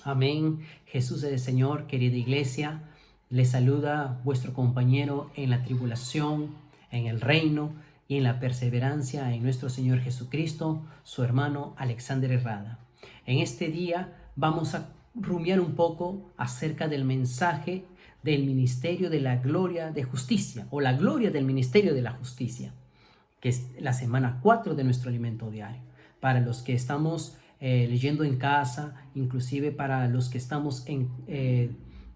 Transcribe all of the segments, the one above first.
Amén. Jesús es el Señor, querida iglesia. Les saluda vuestro compañero en la tribulación, en el reino y en la perseverancia en nuestro Señor Jesucristo, su hermano Alexander Herrada. En este día vamos a rumiar un poco acerca del mensaje del ministerio de la gloria de justicia, o la gloria del ministerio de la justicia, que es la semana 4 de nuestro alimento diario. Para los que estamos leyendo en casa, inclusive para los que estamos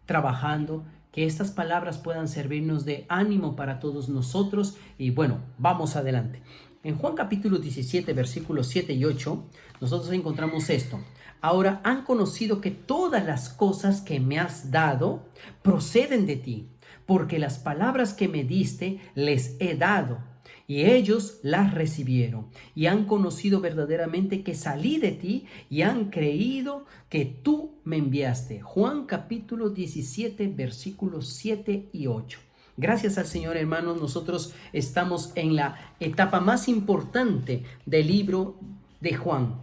trabajando, que estas palabras puedan servirnos de ánimo para todos nosotros. Y bueno, vamos adelante. En Juan capítulo 17, versículos 7 y 8, nosotros encontramos esto. Ahora han conocido que todas las cosas que me has dado proceden de ti, porque las palabras que me diste les he dado, y ellos las recibieron, y han conocido verdaderamente que salí de ti, y han creído que tú me enviaste. Juan capítulo 17, versículos 7 y 8. Gracias al Señor, hermanos, nosotros estamos en la etapa más importante del libro de Juan.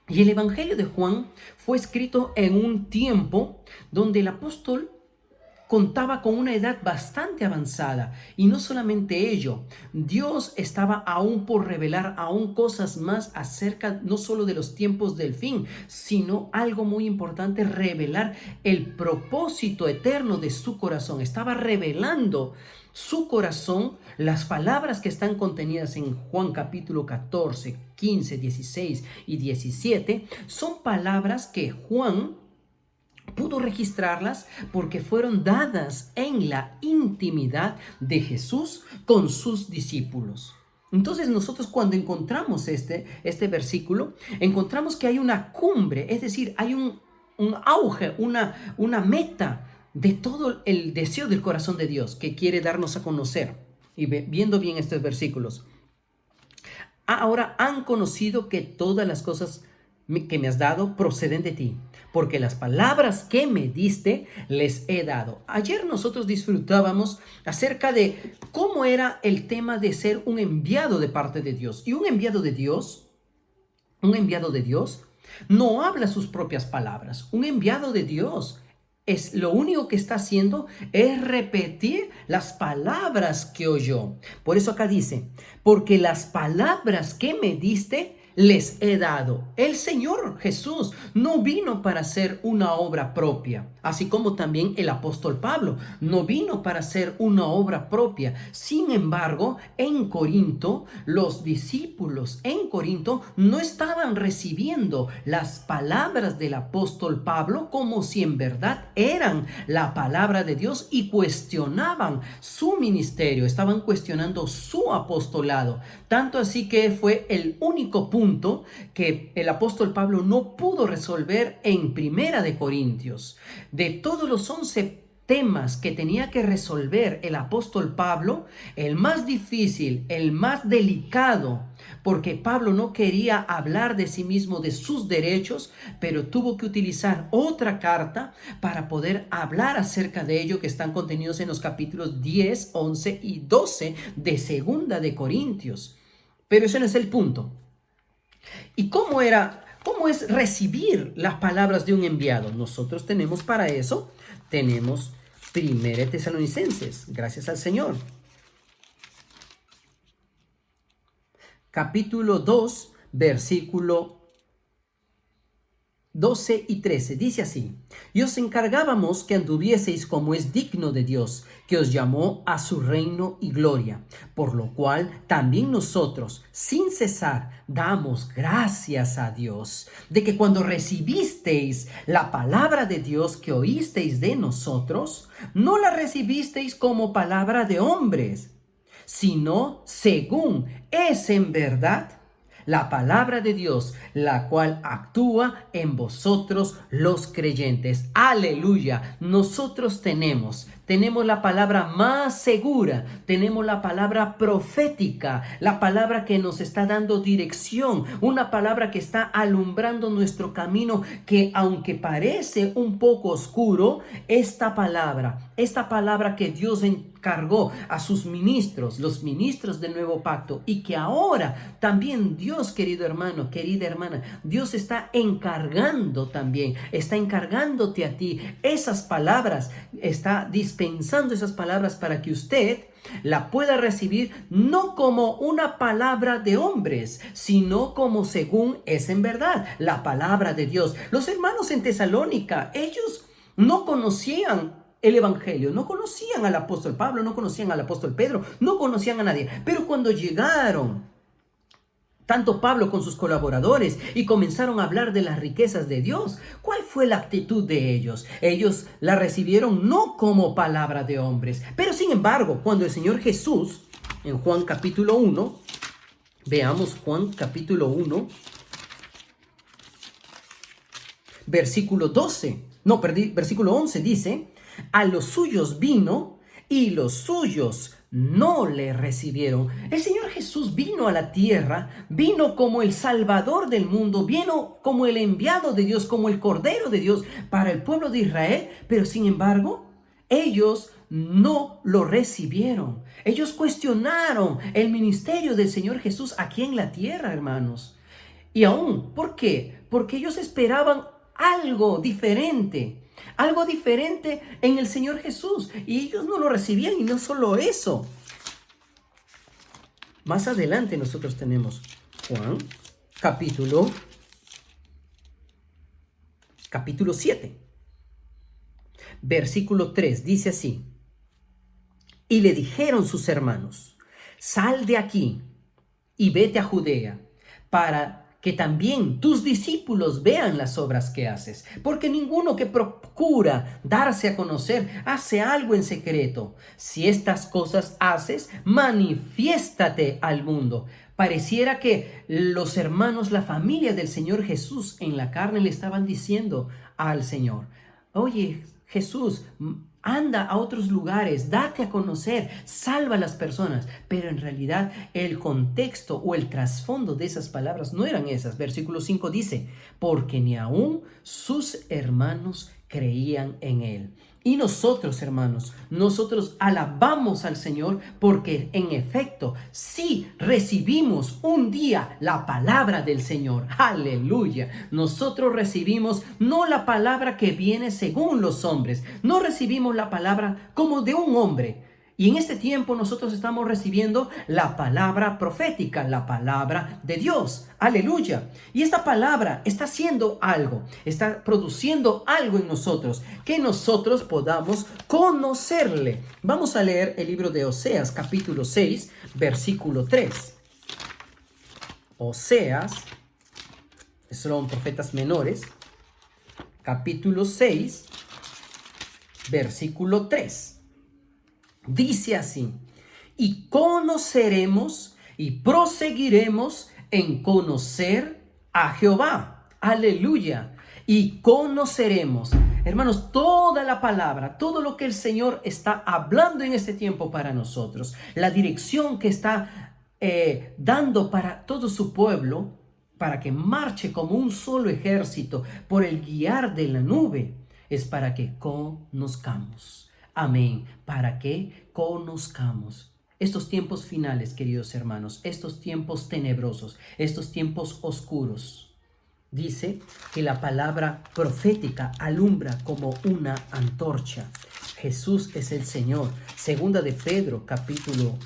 Y el Evangelio de Juan fue escrito en un tiempo donde el apóstol contaba con una edad bastante avanzada, y no solamente ello, Dios estaba aún por revelar aún cosas más acerca no solo de los tiempos del fin, sino algo muy importante, revelar el propósito eterno de su corazón. Estaba revelando su corazón. Las palabras que están contenidas en Juan capítulo 14, 15, 16 y 17 son palabras que Juan pudo registrarlas porque fueron dadas en la intimidad de Jesús con sus discípulos. Entonces nosotros cuando encontramos este versículo, encontramos que hay una cumbre, es decir, hay un auge, una meta de todo el deseo del corazón de Dios que quiere darnos a conocer. Y viendo bien estos versículos, ahora han conocido que todas las cosas que me has dado proceden de ti, porque las palabras que me diste les he dado. Ayer nosotros disfrutábamos acerca de cómo era el tema de ser un enviado de parte de Dios. Y un enviado de Dios no habla sus propias palabras. Un enviado de Dios es lo único que está haciendo es repetir las palabras que oyó. Por eso acá dice, porque las palabras que me diste les he dado. El Señor Jesús no vino para hacer una obra propia, así como también el apóstol Pablo no vino para hacer una obra propia. Sin embargo, en Corinto, los discípulos en Corinto no estaban recibiendo las palabras del apóstol Pablo como si en verdad eran la palabra de Dios, y cuestionaban su ministerio, estaban cuestionando su apostolado. Tanto así que fue el único punto que el apóstol Pablo no pudo resolver en Primera de Corintios. De todos los 11 temas que tenía que resolver el apóstol Pablo, el más difícil, el más delicado, porque Pablo no quería hablar de sí mismo, de sus derechos, pero tuvo que utilizar otra carta para poder hablar acerca de ello, que están contenidos en los capítulos 10, 11 y 12 de Segunda de Corintios. Pero ese no es el punto. ¿Y cómo es recibir las palabras de un enviado? Nosotros tenemos para eso, tenemos 1 Tesalonicenses, gracias al Señor. Capítulo 2, versículo 12 y 13, dice así: y os encargábamos que anduvieseis como es digno de Dios, que os llamó a su reino y gloria, por lo cual también nosotros, sin cesar, damos gracias a Dios, de que cuando recibisteis la palabra de Dios que oísteis de nosotros, no la recibisteis como palabra de hombres, sino según es en verdad la palabra de Dios, la cual actúa en vosotros los creyentes. Aleluya. Nosotros tenemos la palabra más segura, tenemos la palabra profética, la palabra que nos está dando dirección, una palabra que está alumbrando nuestro camino, que aunque parece un poco oscuro, esta palabra que Dios encargó a sus ministros, los ministros del nuevo pacto, y que ahora también Dios, querido hermano, querida hermana, Dios está encargándote a ti esas palabras, está dispensando esas palabras para que usted la pueda recibir no como una palabra de hombres, sino como según es en verdad la palabra de Dios. Los hermanos en Tesalónica, ellos no conocían el evangelio, no conocían al apóstol Pablo, no conocían al apóstol Pedro, no conocían a nadie. Pero cuando llegaron tanto Pablo con sus colaboradores y comenzaron a hablar de las riquezas de Dios, ¿cuál fue la actitud de ellos? Ellos la recibieron no como palabra de hombres, pero sin embargo, cuando el Señor Jesús, en Juan capítulo 1, veamos Juan capítulo 1, versículo 11 dice: a los suyos vino y los suyos no le recibieron. El Señor Jesús vino a la tierra, vino como el Salvador del mundo, vino como el enviado de Dios, como el Cordero de Dios para el pueblo de Israel, pero sin embargo, ellos no lo recibieron. Ellos cuestionaron el ministerio del Señor Jesús aquí en la tierra, hermanos. Y aún, ¿por qué? Porque ellos esperaban algo diferente en el Señor Jesús, y ellos no lo recibían. Y no solo eso, más adelante nosotros tenemos Juan capítulo 7, versículo 3, dice así: y le dijeron sus hermanos: sal de aquí y vete a Judea, para que también tus discípulos vean las obras que haces, porque ninguno que procura darse a conocer hace algo en secreto. Si estas cosas haces, manifiéstate al mundo. Pareciera que los hermanos, la familia del Señor Jesús en la carne, le estaban diciendo al Señor: oye, Jesús, anda a otros lugares, date a conocer, salva a las personas. Pero en realidad el contexto o el trasfondo de esas palabras no eran esas. Versículo 5 dice: porque ni aún sus hermanos creían en él. Y nosotros, hermanos, nosotros alabamos al Señor porque en efecto sí recibimos un día la palabra del Señor. Aleluya. Nosotros recibimos no la palabra que viene según los hombres, no recibimos la palabra como de un hombre. Y en este tiempo nosotros estamos recibiendo la palabra profética, la palabra de Dios. Aleluya. Y esta palabra está haciendo algo, está produciendo algo en nosotros, que nosotros podamos conocerle. Vamos a leer el libro de Oseas, capítulo 6, versículo 3. Oseas, son profetas menores, capítulo 6, versículo 3. Dice así: y conoceremos y proseguiremos en conocer a Jehová. Aleluya. Y conoceremos. Hermanos, toda la palabra, todo lo que el Señor está hablando en este tiempo para nosotros, la dirección que está dando para todo su pueblo, para que marche como un solo ejército por el guiar de la nube, es para que conozcamos. Amén. Para que conozcamos estos tiempos finales, queridos hermanos, estos tiempos tenebrosos, estos tiempos oscuros. Dice que la palabra profética alumbra como una antorcha. Jesús es el Señor. Segunda de Pedro, capítulo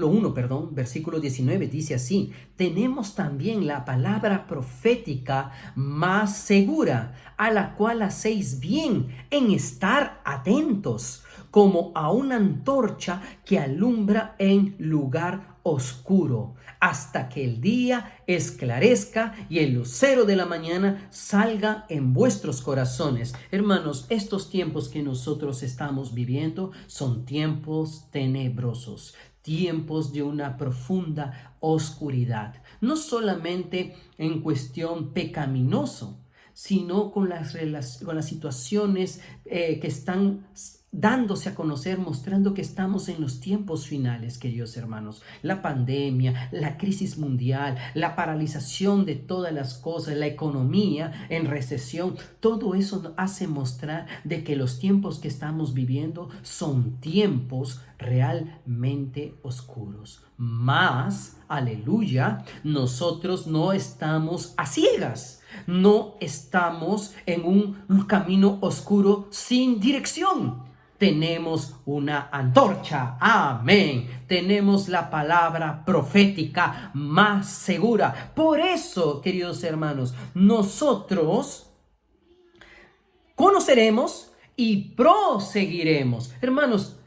1, versículo 19, dice así: tenemos también la palabra profética más segura, a la cual hacéis bien en estar atentos, como a una antorcha que alumbra en lugar oscuro, hasta que el día esclarezca y el lucero de la mañana salga en vuestros corazones. Hermanos, estos tiempos que nosotros estamos viviendo son tiempos tenebrosos, tiempos de una profunda oscuridad, no solamente en cuestión pecaminoso, sino con las situaciones que están dándose a conocer, mostrando que estamos en los tiempos finales, queridos hermanos. La pandemia, la crisis mundial, la paralización de todas las cosas, la economía en recesión, todo eso nos hace mostrar de que los tiempos que estamos viviendo son tiempos realmente oscuros. Mas, aleluya, nosotros no estamos a ciegas. No estamos en un camino oscuro sin dirección. Tenemos una antorcha, amén. Tenemos la palabra profética más segura. Por eso, queridos hermanos, nosotros conoceremos y proseguiremos. Hermanos,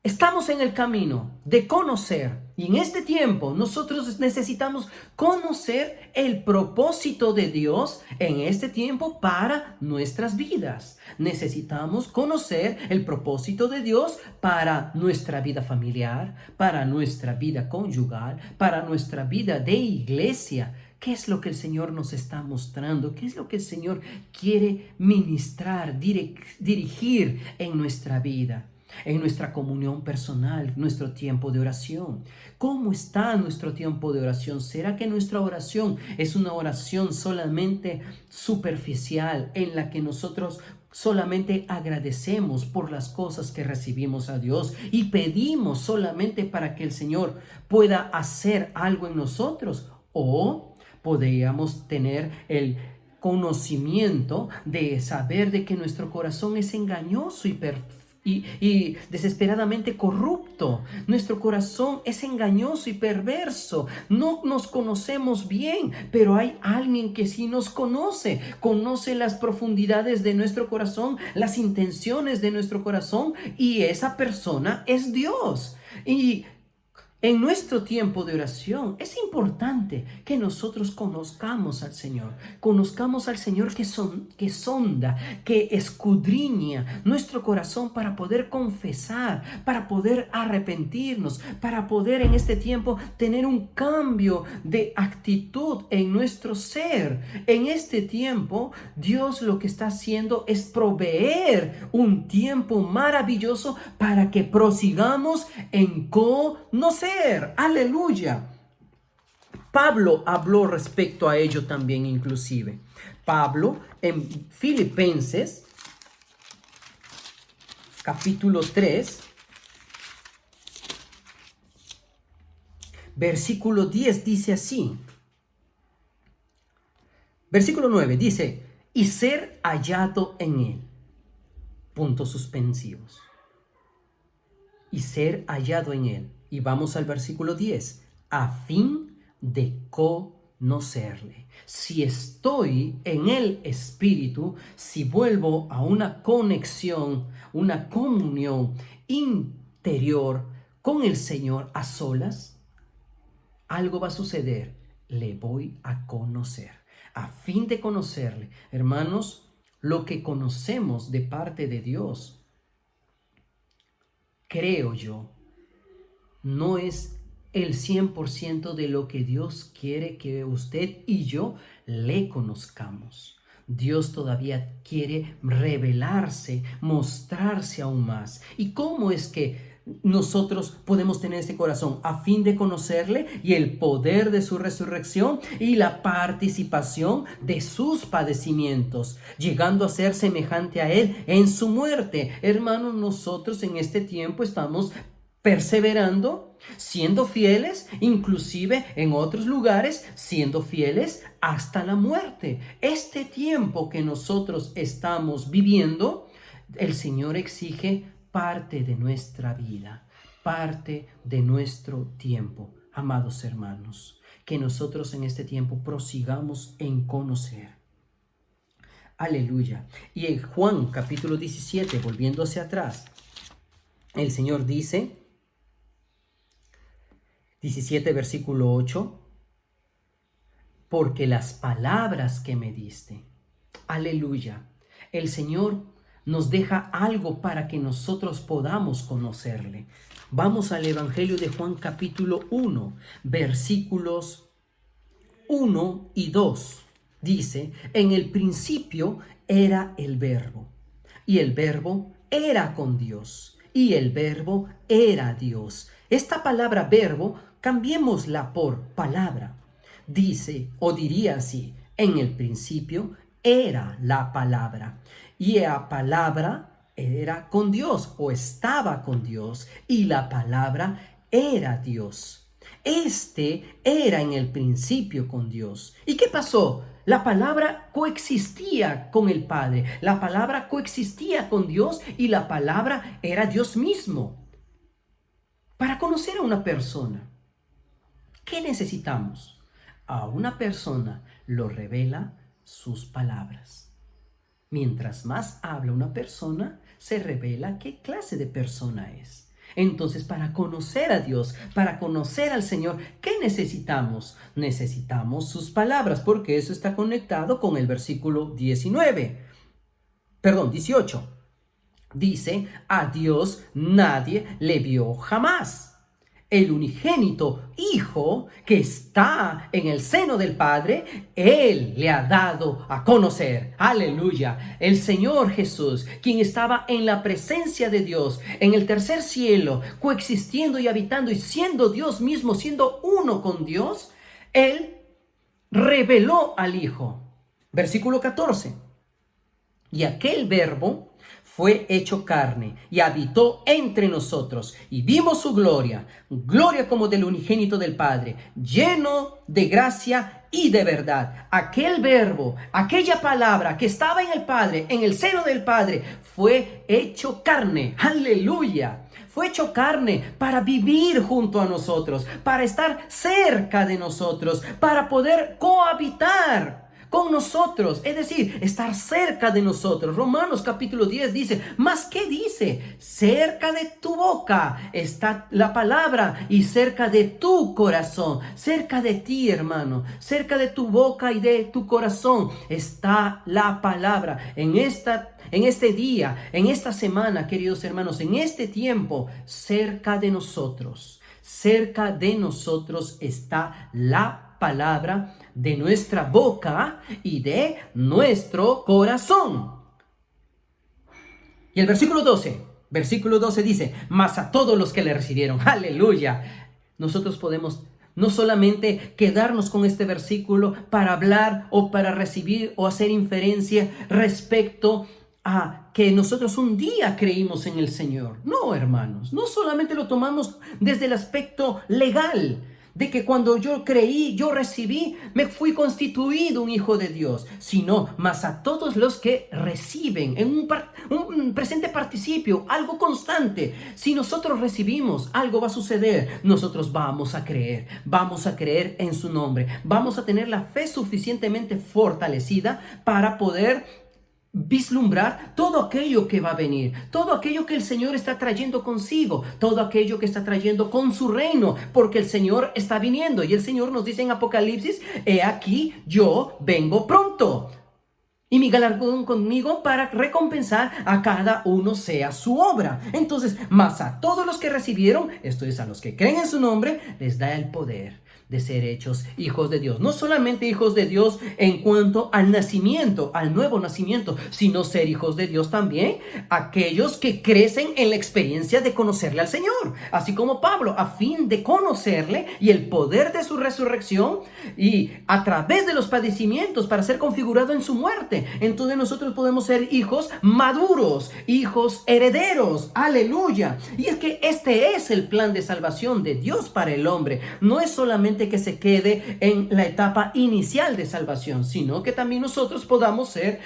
estamos en el camino de conocer, y en este tiempo nosotros necesitamos conocer el propósito de Dios en este tiempo para nuestras vidas. Necesitamos conocer el propósito de Dios para nuestra vida familiar, para nuestra vida conyugal, para nuestra vida de iglesia. ¿Qué es lo que el Señor nos está mostrando? ¿Qué es lo que el Señor quiere ministrar, dirigir en nuestra vida? En nuestra comunión personal, nuestro tiempo de oración. ¿Cómo está nuestro tiempo de oración? ¿Será que nuestra oración es una oración solamente superficial en la que nosotros solamente agradecemos por las cosas que recibimos a Dios y pedimos solamente para que el Señor pueda hacer algo en nosotros? ¿O podríamos tener el conocimiento de saber de que nuestro corazón es engañoso y desesperadamente corrupto? Nuestro corazón es engañoso y perverso. No nos conocemos bien, pero hay alguien que sí nos conoce. Conoce las profundidades de nuestro corazón, las intenciones de nuestro corazón, y esa persona es Dios. Y en nuestro tiempo de oración es importante que nosotros conozcamos al Señor que sonda, que escudriña nuestro corazón para poder confesar, para poder arrepentirnos, para poder en este tiempo tener un cambio de actitud en nuestro ser. En este tiempo, Dios lo que está haciendo es proveer un tiempo maravilloso para que prosigamos en conocer. Aleluya. Pablo habló respecto a ello también, inclusive. Pablo en Filipenses capítulo 3 versículo 10 dice así. Versículo 9 dice: y ser hallado en él. Puntos suspensivos. Y ser hallado en él. Y vamos al versículo 10. A fin de conocerle. Si estoy en el Espíritu, si vuelvo a una conexión, una comunión interior con el Señor a solas, algo va a suceder. Le voy a conocer. A fin de conocerle. Hermanos, lo que conocemos de parte de Dios, creo yo, no es el 100% de lo que Dios quiere que usted y yo le conozcamos. Dios todavía quiere revelarse, mostrarse aún más. ¿Y cómo es que nosotros podemos tener este corazón? A fin de conocerle y el poder de su resurrección y la participación de sus padecimientos, llegando a ser semejante a él en su muerte. Hermanos, nosotros en este tiempo estamos perseverando, siendo fieles, inclusive en otros lugares, siendo fieles hasta la muerte. Este tiempo que nosotros estamos viviendo, el Señor exige parte de nuestra vida, parte de nuestro tiempo. Amados hermanos, que nosotros en este tiempo prosigamos en conocer. Aleluya. Y en Juan capítulo 17, volviendo hacia atrás, el Señor dice, 17 versículo 8, porque las palabras que me diste, aleluya, el Señor nos deja algo para que nosotros podamos conocerle. Vamos al Evangelio de Juan capítulo 1, versículos 1 y 2. Dice, en el principio era el Verbo, y el Verbo era con Dios y el Verbo era Dios. Esta palabra verbo, cambiémosla por palabra. Dice o diría así: en el principio era la palabra y la palabra era con Dios o estaba con Dios y la palabra era Dios. Este era en el principio con Dios. ¿Y qué pasó? La palabra coexistía con el Padre, la palabra coexistía con Dios y la palabra era Dios mismo. Para conocer a una persona, ¿qué necesitamos? A una persona lo revela sus palabras. Mientras más habla una persona, se revela qué clase de persona es. Entonces, para conocer a Dios, para conocer al Señor, ¿qué necesitamos? Necesitamos sus palabras, porque eso está conectado con el versículo 18. Dice: a Dios nadie le vio jamás. El unigénito Hijo que está en el seno del Padre, Él le ha dado a conocer. Aleluya. El Señor Jesús, quien estaba en la presencia de Dios, en el tercer cielo, coexistiendo y habitando y siendo Dios mismo, siendo uno con Dios, Él reveló al Hijo. Versículo 14. Y aquel Verbo fue hecho carne y habitó entre nosotros y vimos su gloria, gloria como del unigénito del Padre, lleno de gracia y de verdad. Aquel Verbo, aquella palabra que estaba en el Padre, en el seno del Padre, fue hecho carne. Aleluya. Fue hecho carne para vivir junto a nosotros, para estar cerca de nosotros, para poder cohabitar con nosotros, es decir, estar cerca de nosotros. Romanos capítulo 10 dice: ¿más qué dice? Cerca de tu boca está la palabra y cerca de tu corazón, cerca de ti, hermano, cerca de tu boca y de tu corazón está la palabra. En este día, en esta semana, queridos hermanos, en este tiempo, cerca de nosotros está la palabra de nuestra boca y de nuestro corazón. Y el versículo 12 dice: mas a todos los que le recibieron. Aleluya. Nosotros podemos no solamente quedarnos con este versículo para hablar o para recibir o hacer inferencia respecto a que nosotros un día creímos en el Señor. No, hermanos, no solamente lo tomamos desde el aspecto legal, de que cuando yo creí, yo recibí, me fui constituido un hijo de Dios, sino más a todos los que reciben, en un presente participio, algo constante. Si nosotros recibimos, algo va a suceder. Nosotros vamos a creer en su nombre, vamos a tener la fe suficientemente fortalecida para poder vislumbrar todo aquello que va a venir, todo aquello que el Señor está trayendo consigo, todo aquello que está trayendo con su reino, porque el Señor está viniendo. Y el Señor nos dice en Apocalipsis: he aquí, yo vengo pronto, y mi galardón conmigo para recompensar a cada uno sea su obra. Entonces, más a todos los que recibieron, esto es, a los que creen en su nombre, les da el poder de ser hechos hijos de Dios. No solamente hijos de Dios en cuanto al nacimiento, al nuevo nacimiento, sino ser hijos de Dios también aquellos que crecen en la experiencia de conocerle al Señor, así como Pablo, a fin de conocerle y el poder de su resurrección, y a través de los padecimientos para ser configurado en su muerte. Entonces nosotros podemos ser hijos maduros, hijos herederos. Aleluya. Y es que este es el plan de salvación de Dios para el hombre. No es solamente que se quede en la etapa inicial de salvación, sino que también nosotros podamos ser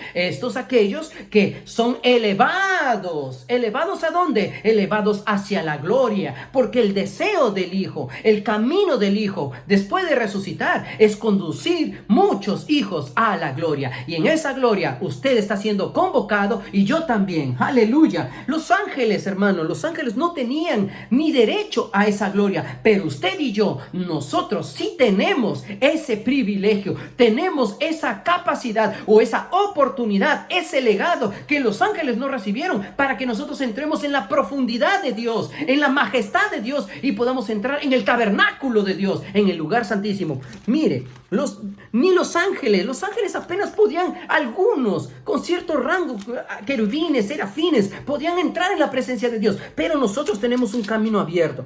aquellos que son elevados. ¿Elevados a dónde? Elevados hacia la gloria, porque el deseo del Hijo, el camino del Hijo después de resucitar es conducir muchos hijos a la gloria, y en esa gloria usted está siendo convocado y yo también. Aleluya. Los ángeles, hermanos, los ángeles no tenían ni derecho a esa gloria, pero usted y yo, nosotros nosotros sí tenemos ese privilegio, tenemos esa capacidad o esa oportunidad, ese legado que los ángeles no recibieron para que nosotros entremos en la profundidad de Dios, en la majestad de Dios y podamos entrar en el tabernáculo de Dios, en el lugar santísimo. Mire, ni los ángeles apenas podían, algunos con cierto rango, querubines, serafines, podían entrar en la presencia de Dios, pero nosotros tenemos un camino abierto.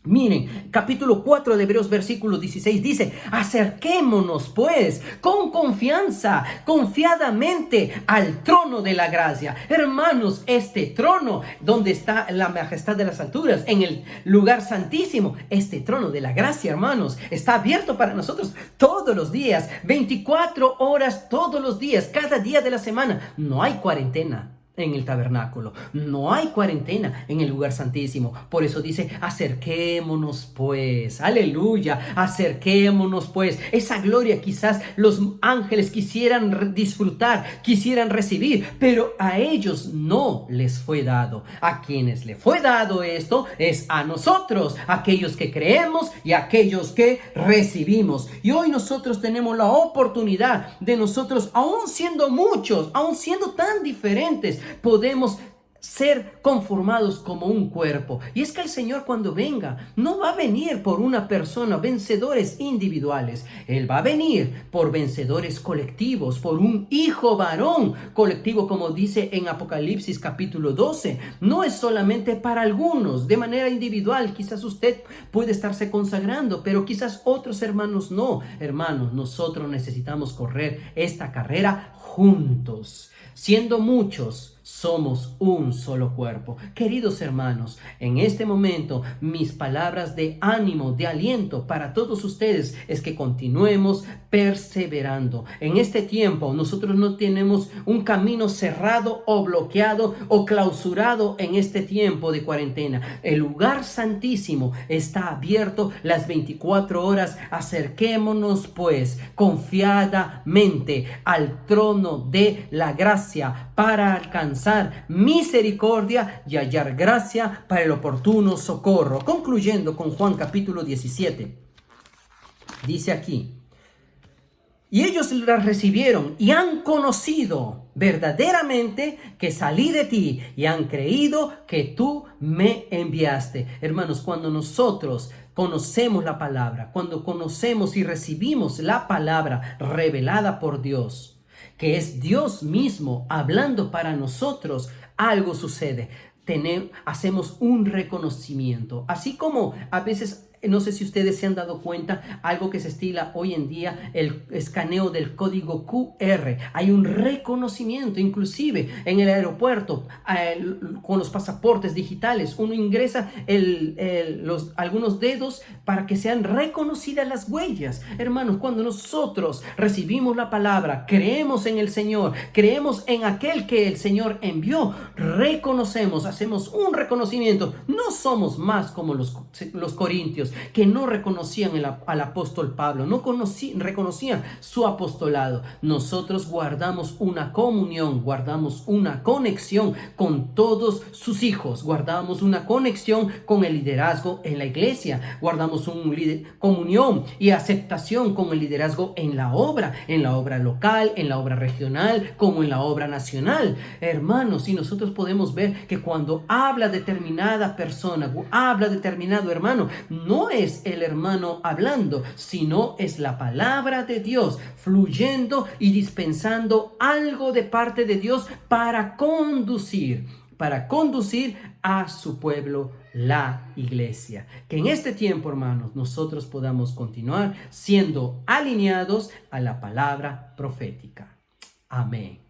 Miren, capítulo 4 de Hebreos, versículo 16 dice: acerquémonos pues con confianza, confiadamente al trono de la gracia. Hermanos, este trono donde está la majestad de las alturas, en el lugar santísimo, este trono de la gracia, hermanos, está abierto para nosotros todos los días, 24 horas todos los días, cada día de la semana. No hay cuarentena en el tabernáculo, no hay cuarentena en el lugar santísimo. Por eso dice: acerquémonos pues, aleluya, acerquémonos pues. Esa gloria quizás los ángeles quisieran disfrutar, quisieran recibir, pero a ellos no les fue dado. A quienes le fue dado esto es a nosotros, aquellos que creemos y aquellos que recibimos. Y hoy nosotros tenemos la oportunidad de nosotros, aún siendo muchos, aún siendo tan diferentes, podemos ser conformados como un cuerpo. Y es que el Señor, cuando venga, no va a venir por una persona, vencedores individuales. Él va a venir por vencedores colectivos, por un hijo varón colectivo, como dice en Apocalipsis capítulo 12. No es solamente para algunos, de manera individual. Quizás usted puede estarse consagrando, pero quizás otros hermanos no. Hermanos, nosotros necesitamos correr esta carrera juntos. Siendo muchos, somos un solo cuerpo. Queridos hermanos, en este momento mis palabras de ánimo, de aliento para todos ustedes es que continuemos perseverando. En este tiempo nosotros no tenemos un camino cerrado o bloqueado o clausurado en este tiempo de cuarentena. El lugar santísimo está abierto las 24 horas. Acerquémonos pues confiadamente al trono de la gracia para alcanzar misericordia y hallar gracia para el oportuno socorro. Concluyendo con Juan capítulo 17, dice aquí: y ellos las recibieron y han conocido verdaderamente que salí de ti y han creído que tú me enviaste. Hermanos, cuando nosotros conocemos la palabra, cuando conocemos y recibimos la palabra revelada por Dios, que es Dios mismo hablando para nosotros, algo sucede. Hacemos un reconocimiento. Así como a veces, no sé si ustedes se han dado cuenta, algo que se estila hoy en día, el escaneo del código QR. Hay un reconocimiento, inclusive en el aeropuerto, con los pasaportes digitales. Uno ingresa algunos dedos para que sean reconocidas las huellas. Hermanos, cuando nosotros recibimos la palabra, creemos en el Señor, creemos en aquel que el Señor envió, reconocemos, hacemos un reconocimiento. No somos más como los corintios, que no reconocían al apóstol Pablo, no reconocían su apostolado. Nosotros guardamos una comunión, guardamos una conexión con todos sus hijos, guardamos una conexión con el liderazgo en la iglesia, guardamos comunión y aceptación con el liderazgo en la obra local, en la obra regional, como en la obra nacional. Hermanos, y nosotros podemos ver que cuando habla determinada persona, habla determinado hermano, no es el hermano hablando, sino es la palabra de Dios fluyendo y dispensando algo de parte de Dios para conducir a su pueblo, la iglesia. Que en este tiempo, hermanos, nosotros podamos continuar siendo alineados a la palabra profética. Amén.